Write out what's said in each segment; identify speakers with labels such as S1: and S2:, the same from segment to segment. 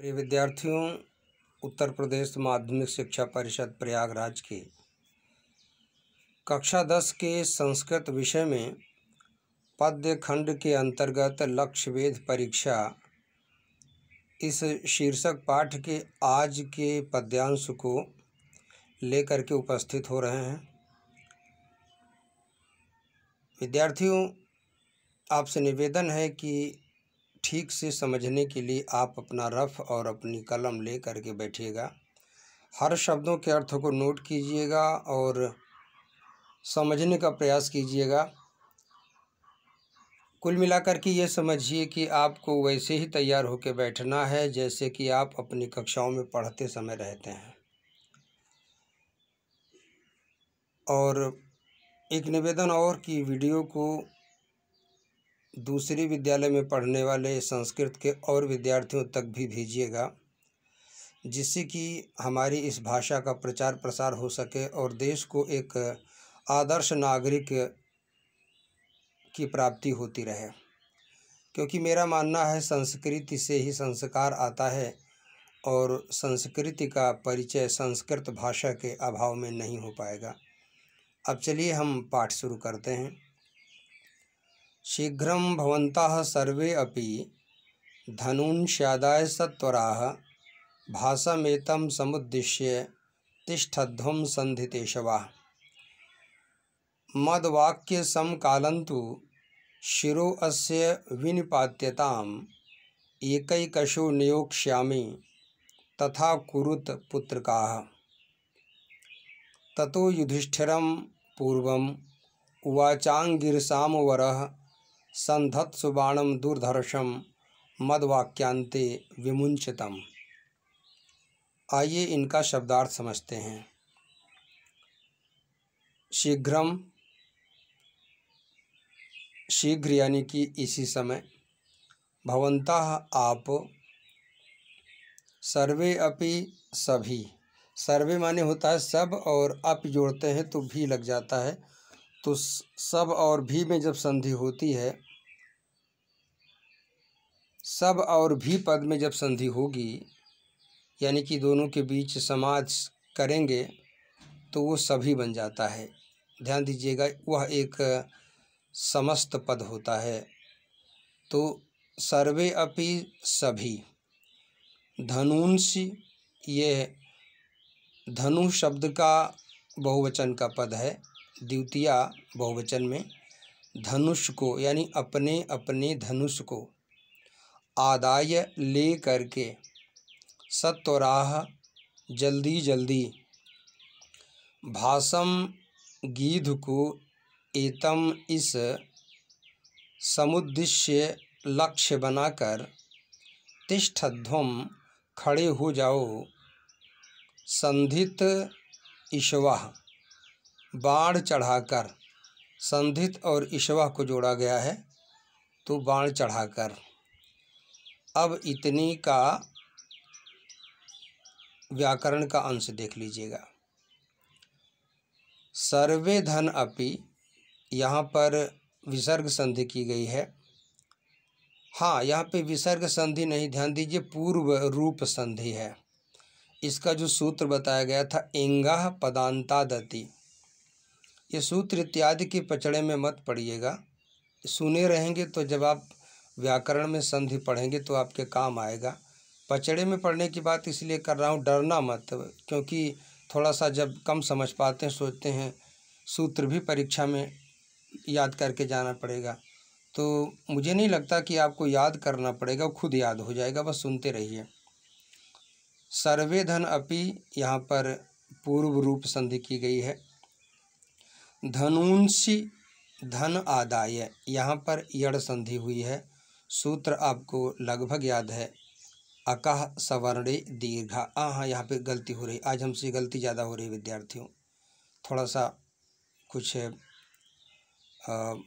S1: प्रिय विद्यार्थियों, उत्तर प्रदेश माध्यमिक शिक्षा परिषद प्रयागराज की कक्षा 10 के संस्कृत विषय में पद्य खंड के अंतर्गत लक्ष्यवेध परीक्षा इस शीर्षक पाठ के आज के पद्यांश को लेकर के उपस्थित हो रहे हैं। विद्यार्थियों, आपसे निवेदन है कि ठीक से समझने के लिए आप अपना रफ और अपनी कलम ले करके बैठिएगा। हर शब्दों के अर्थ को नोट कीजिएगा और समझने का प्रयास कीजिएगा। कुल मिलाकर के ये समझिए कि आपको वैसे ही तैयार होकर बैठना है जैसे कि आप अपनी कक्षाओं में पढ़ते समय रहते हैं। और एक निवेदन और कि वीडियो को दूसरी विद्यालय में पढ़ने वाले संस्कृत के और विद्यार्थियों तक भी भेजिएगा, जिससे कि हमारी इस भाषा का प्रचार प्रसार हो सके और देश को एक आदर्श नागरिक की प्राप्ति होती रहे। क्योंकि मेरा मानना है संस्कृति से ही संस्कार आता है और संस्कृति का परिचय संस्कृत भाषा के अभाव में नहीं हो पाएगा। अब चलिए हम पाठ शुरू करते हैं। शीघ्रं भवन्तः सर्वे अपि धनुंस्यादाय सत्वराः भासमेतं समुद्दिश्य तिष्ठध्वं सन्धितेशवाः। मद्वाक्य समकालन्तु शिरो अस्य विनिपात्यताम् एकैकशो नियोक्ष्यामि तथा कुरुत पुत्रकाः। ततो युधिष्ठिरं पूर्वम् उवाचाङ्गिरसाम वरः सन्धत्सु बाणं दुर्धर्षं मद्वाक्यांते विमुञ्चितम्। आइए इनका शब्दार्थ समझते हैं। शीघ्रम, शीघ्र यानी कि इसी समय, भवन्तः आप, सर्वे अपि सभी, सर्वे माने होता है सब और अप जोड़ते हैं तो भी लग जाता है। तो सब और भी में जब संधि होती है, सब और भी पद में जब संधि होगी यानी कि दोनों के बीच समाज करेंगे तो वो सभी बन जाता है। ध्यान दीजिएगा, वह एक समस्त पद होता है। तो सर्वे अपि सभी, धनुंसि, ये धनु शब्द का बहुवचन का पद है। द्वितीया बहुवचन में धनुष को यानी अपने अपने धनुष को आदाय ले करके, सत्वराह जल्दी जल्दी, भासम गीध को, एतम इस, समुद्दिश्य लक्ष्य बनाकर, तिष्ठध्वम खड़े हो जाओ, संधित इशवाह बाण चढ़ाकर, संधित और इशवाह को जोड़ा गया है तो बाण चढ़ाकर। अब इतनी का व्याकरण का अंश देख लीजिएगा। सर्वे धन अपि, यहाँ पर विसर्ग संधि की गई है। हाँ, यहाँ पे विसर्ग संधि नहीं, ध्यान दीजिए, पूर्व रूप संधि है। इसका जो सूत्र बताया गया था एंगाह पदांतादति, ये सूत्र इत्यादि के पचड़े में मत पढ़िएगा। सुने रहेंगे तो जब आप व्याकरण में संधि पढ़ेंगे तो आपके काम आएगा। पचड़े में पढ़ने की बात इसलिए कर रहा हूँ, डरना मत, क्योंकि थोड़ा सा जब कम समझ पाते हैं सोचते हैं सूत्र भी परीक्षा में याद करके जाना पड़ेगा। तो मुझे नहीं लगता कि आपको याद करना पड़ेगा, वो खुद याद हो जाएगा, बस सुनते रहिए। सर्वे धन अपि, यहाँ पर पूर्व रूप संधि की गई है। धनुंसि धन आदाय, यहाँ पर यड़ संधि हुई है। सूत्र आपको लगभग याद है, अकः सवर्णे दीर्घा। हाँ, यहाँ पे गलती हो रही, आज हमसे गलती ज़्यादा हो रही विद्यार्थियों। थोड़ा सा कुछ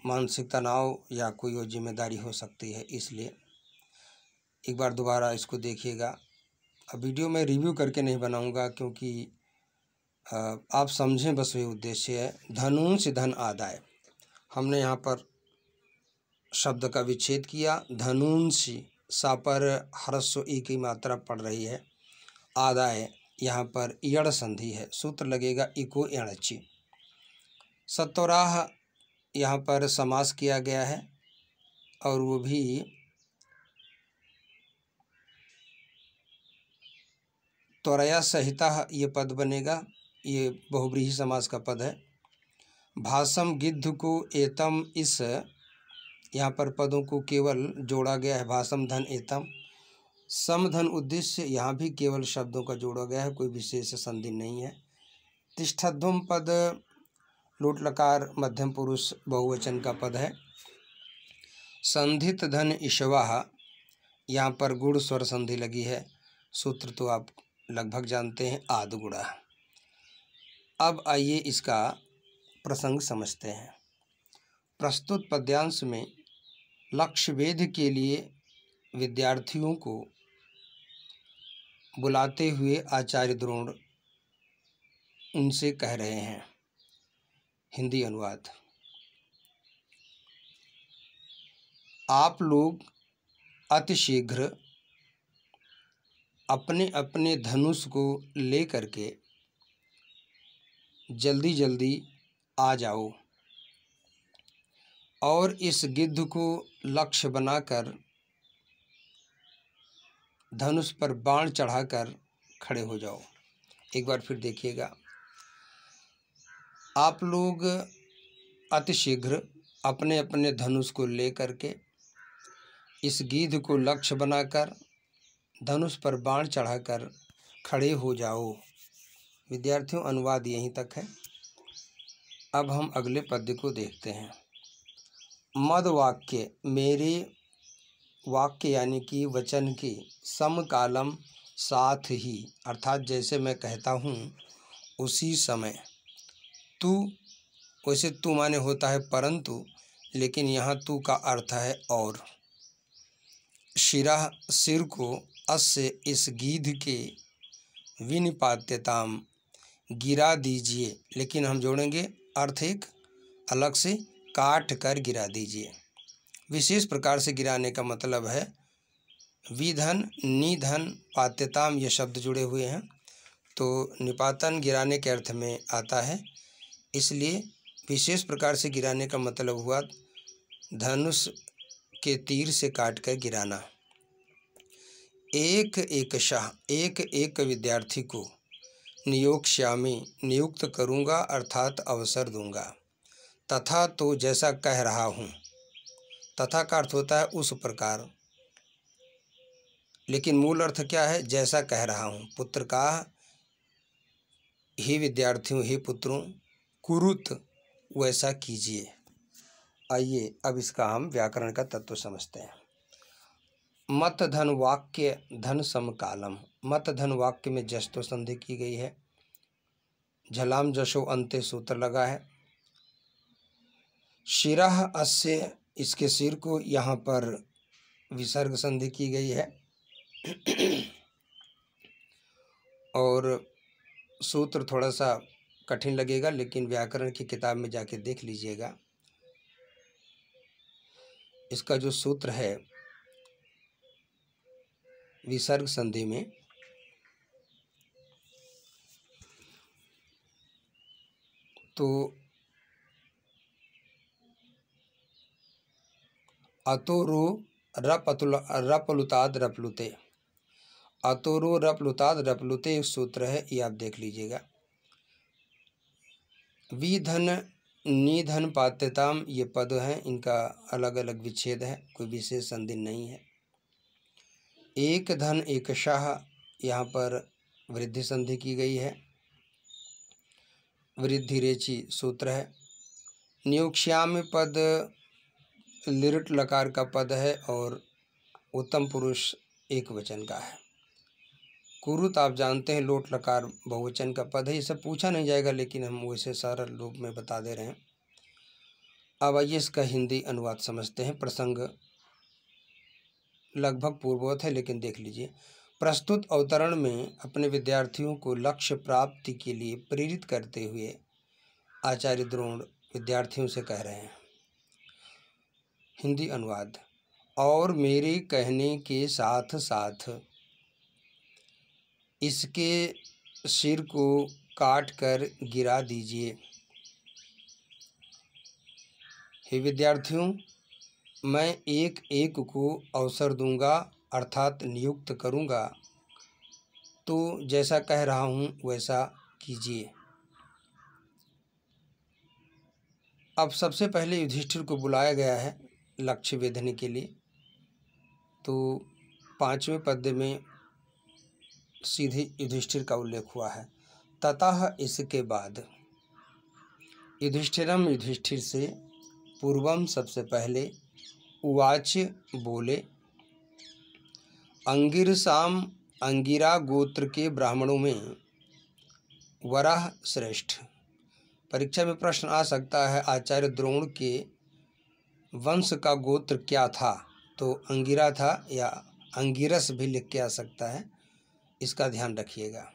S1: मानसिक तनाव या कोई और जिम्मेदारी हो सकती है, इसलिए एक बार दोबारा इसको देखिएगा। अब वीडियो में रिव्यू करके नहीं बनाऊंगा क्योंकि आप समझें, बस वही उद्देश्य है। धनुष धन आदाय, हमने यहाँ पर शब्द का विच्छेद किया। धनुंसी सा पर ह्रस्व ई की मात्रा पड़ रही है। आदाय यहाँ पर यण संधि है, सूत्र लगेगा इको यणचि। सत्वराह यहाँ पर समास किया गया है और वो भी त्वरया सहिता ये पद बनेगा, ये बहुव्रीहि समास का पद है। भाषम गिद्ध को एतम, इस यहाँ पर पदों को केवल जोड़ा गया है, भाषम धन एतम। समधन उद्देश्य, यहाँ भी केवल शब्दों का जोड़ा गया है, कोई विशेष संधि नहीं है। तिष्ठध्वम पद लोट लकार मध्यम पुरुष बहुवचन का पद है। संधित धन ईश्वाह, यहाँ पर गुण स्वर संधि लगी है, सूत्र तो आप लगभग जानते हैं, आदि गुणा। अब आइए इसका प्रसंग समझते हैं। प्रस्तुत पद्यांश में लक्ष्य वेध के लिए विद्यार्थियों को बुलाते हुए आचार्य द्रोण उनसे कह रहे हैं। हिंदी अनुवाद। आप लोग अतिशीघ्र अपने अपने धनुष को लेकर के जल्दी जल्दी आ जाओ और इस गिद्ध को लक्ष्य बनाकर धनुष पर बाण चढ़ाकर खड़े हो जाओ। एक बार फिर देखिएगा। आप लोग अतिशीघ्र अपने अपने धनुष को लेकर के इस गिद्ध को लक्ष्य बनाकर धनुष पर बाण चढ़ाकर खड़े हो जाओ। विद्यार्थियों, अनुवाद यहीं तक है। अब हम अगले पद्य को देखते हैं। मद वाक्य, मेरे वाक्य यानी कि वचन के समकालम, साथ ही, अर्थात जैसे मैं कहता हूँ उसी समय। तू, वैसे तू माने होता है परंतु, लेकिन यहाँ तू का अर्थ है और। शिरा, सिर को, अस्य, इस गिद्ध के, विनिपात्यताम, गिरा दीजिए, लेकिन हम जोड़ेंगे अर्थ एक अलग से, काट कर गिरा दीजिए। विशेष प्रकार से गिराने का मतलब है विधन, निधन, पात्यताम, ये शब्द जुड़े हुए हैं तो निपातन गिराने के अर्थ में आता है, इसलिए विशेष प्रकार से गिराने का मतलब हुआ धनुष के तीर से काट कर गिराना। एक एक शाह, एक एक विद्यार्थी को, नियोक्ष्यामि, नियुक्त करूँगा अर्थात अवसर दूंगा। तथा, तो जैसा कह रहा हूँ, तथा का अर्थ होता है उस प्रकार, लेकिन मूल अर्थ क्या है, जैसा कह रहा हूँ। पुत्र का, हे विद्यार्थियों, हे पुत्रों, कुरुत, वैसा कीजिए। आइए अब इसका हम व्याकरण का तत्व समझते हैं। मत धन वाक्य धन समकालम, मत धन वाक्य में जस्तो संधि की गई है, झलाम जशो अंत्य सूत्र लगा है। शिरः अस्य, इसके सिर को, यहाँ पर विसर्ग संधि की गई है और सूत्र थोड़ा सा कठिन लगेगा, लेकिन व्याकरण की किताब में जाके देख लीजिएगा। इसका जो सूत्र है विसर्ग संधि में, तो अतोरो रपलुताद रपलुते, अतोरो रपलुताद रपलुते एक सूत्र है, ये आप देख लीजिएगा। विधन, निधन, पात्यताम, ये पद हैं, इनका अलग अलग विच्छेद है, कोई विशेष संधि नहीं है। एक धन एक शाह, यहाँ पर वृद्धि संधि की गई है, वृद्धि रेची सूत्र है। नियोक्ष्याम पद लिरट लकार का पद है और उत्तम पुरुष एक वचन का है। कुरुत आप जानते हैं लोट लकार बहुवचन का पद है, ये सब पूछा नहीं जाएगा, लेकिन हम वैसे सरल रूप में बता दे रहे हैं। अब आइए इसका हिंदी अनुवाद समझते हैं। प्रसंग लगभग पूर्ववत है, लेकिन देख लीजिए। प्रस्तुत अवतरण में अपने विद्यार्थियों को लक्ष्य प्राप्ति के लिए प्रेरित करते हुए आचार्य द्रोण विद्यार्थियों से कह रहे हैं। हिंदी अनुवाद। और मेरे कहने के साथ साथ इसके सिर को काट कर गिरा दीजिए। हे विद्यार्थियों, मैं एक एक को अवसर दूंगा अर्थात नियुक्त करूंगा, तो जैसा कह रहा हूं वैसा कीजिए। अब सबसे पहले युधिष्ठिर को बुलाया गया है लक्ष्य वेधने के लिए। तो 5वें पद्य में सीधे युधिष्ठिर का उल्लेख हुआ है। ततः इसके बाद युधिष्ठिरम युधिष्ठिर से पूर्वम सबसे पहले उवाच बोले, अंगिरसाम अंगिरा गोत्र के ब्राह्मणों में वराह श्रेष्ठ। परीक्षा में प्रश्न आ सकता है आचार्य द्रोण के वंश का गोत्र क्या था, तो अंगिरा था या अंगिरस भी लिख के आ सकता है, इसका ध्यान रखिएगा।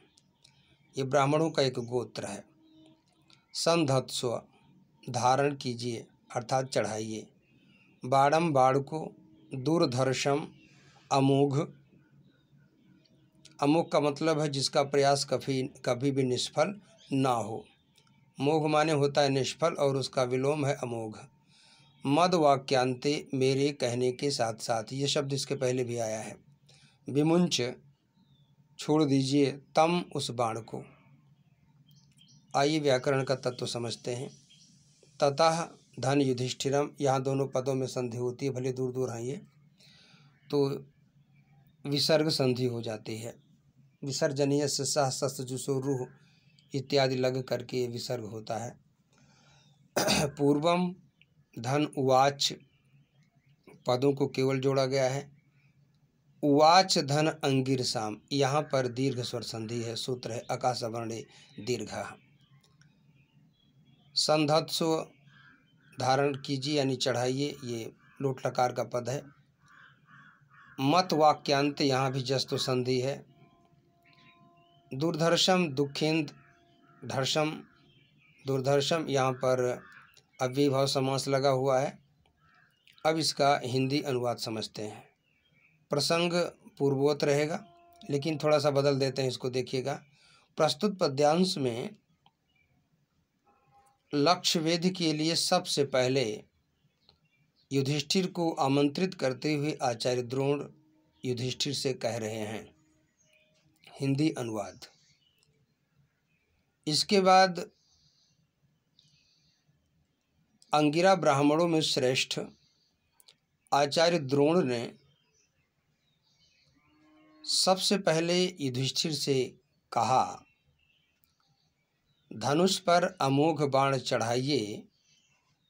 S1: ये ब्राह्मणों का एक गोत्र है। संधत्स्व धारण कीजिए अर्थात चढ़ाइए। बाणम बाण को, दूरधर्षम अमोघ, अमोघ का मतलब है जिसका प्रयास कभी भी निष्फल ना हो। मोघ माने होता है निष्फल और उसका विलोम है अमोघ। मद वाक्यांते मेरे कहने के साथ साथ, ये शब्द इसके पहले भी आया है। विमुंच छोड़ दीजिए, तम उस बाण को। आइए व्याकरण का तत्व समझते हैं। ततः धन युधिष्ठिरम, यहाँ दोनों पदों में संधि होती है, भले दूर दूर हैं ये, तो विसर्ग संधि हो जाती है। विसर्जनीय से सह शस्त्र जुसो रूह इत्यादि लग करके विसर्ग होता है। पूर्वम धन उवाच पदों को केवल जोड़ा गया है। उवाच धन अंगिरसाम, यहाँ पर दीर्घ स्वर संधि है। सूत्र है अकाशवर्णे दीर्घः। संधत्स्व धारण कीजिए यानी चढ़ाइए, ये लोट लकार का पद है। मत वाक्यांत, यहाँ भी जस्तो संधि है। दूरधर्षम दुखेंद धर्षम, दूरधर्षम यहाँ पर अव्ययीभाव समास लगा हुआ है। अब इसका हिंदी अनुवाद समझते हैं। प्रसंग पूर्ववत रहेगा लेकिन थोड़ा सा बदल देते हैं इसको, देखिएगा। प्रस्तुत पद्यांश में लक्ष्यवेध के लिए सबसे पहले युधिष्ठिर को आमंत्रित करते हुए आचार्य द्रोण युधिष्ठिर से कह रहे हैं। हिंदी अनुवाद। इसके बाद अंगिरा ब्राह्मणों में श्रेष्ठ आचार्य द्रोण ने सबसे पहले युधिष्ठिर से कहा, धनुष पर अमोघ बाण चढ़ाइए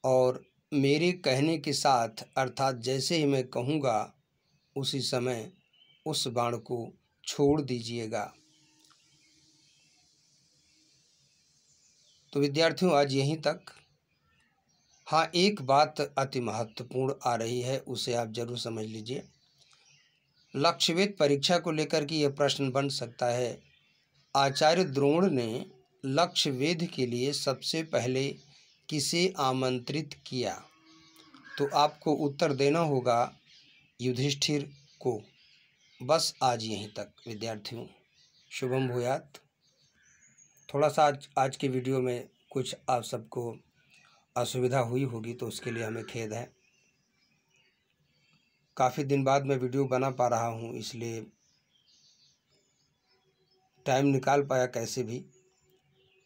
S1: और मेरे कहने के साथ अर्थात जैसे ही मैं कहूँगा उसी समय उस बाण को छोड़ दीजिएगा। तो विद्यार्थियों आज यहीं तक। हाँ, एक बात अति महत्वपूर्ण आ रही है, उसे आप जरूर समझ लीजिए। लक्ष्यवेध परीक्षा को लेकर के यह प्रश्न बन सकता है, आचार्य द्रोण ने लक्ष्यवेध के लिए सबसे पहले किसे आमंत्रित किया? तो आपको उत्तर देना होगा युधिष्ठिर को। बस आज यहीं तक विद्यार्थियों। शुभम भूयात। थोड़ा सा आज के वीडियो में कुछ आप सबको असुविधा हुई होगी तो उसके लिए हमें खेद है। काफ़ी दिन बाद मैं वीडियो बना पा रहा हूँ, इसलिए टाइम निकाल पाया कैसे भी।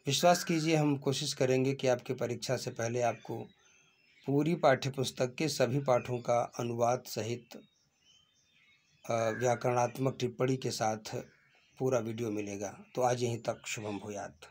S1: विश्वास कीजिए हम कोशिश करेंगे कि आपके परीक्षा से पहले आपको पूरी पाठ्यपुस्तक के सभी पाठों का अनुवाद सहित व्याकरणात्मक टिप्पणी के साथ पूरा वीडियो मिलेगा। तो आज यहीं तक। शुभम भूयात।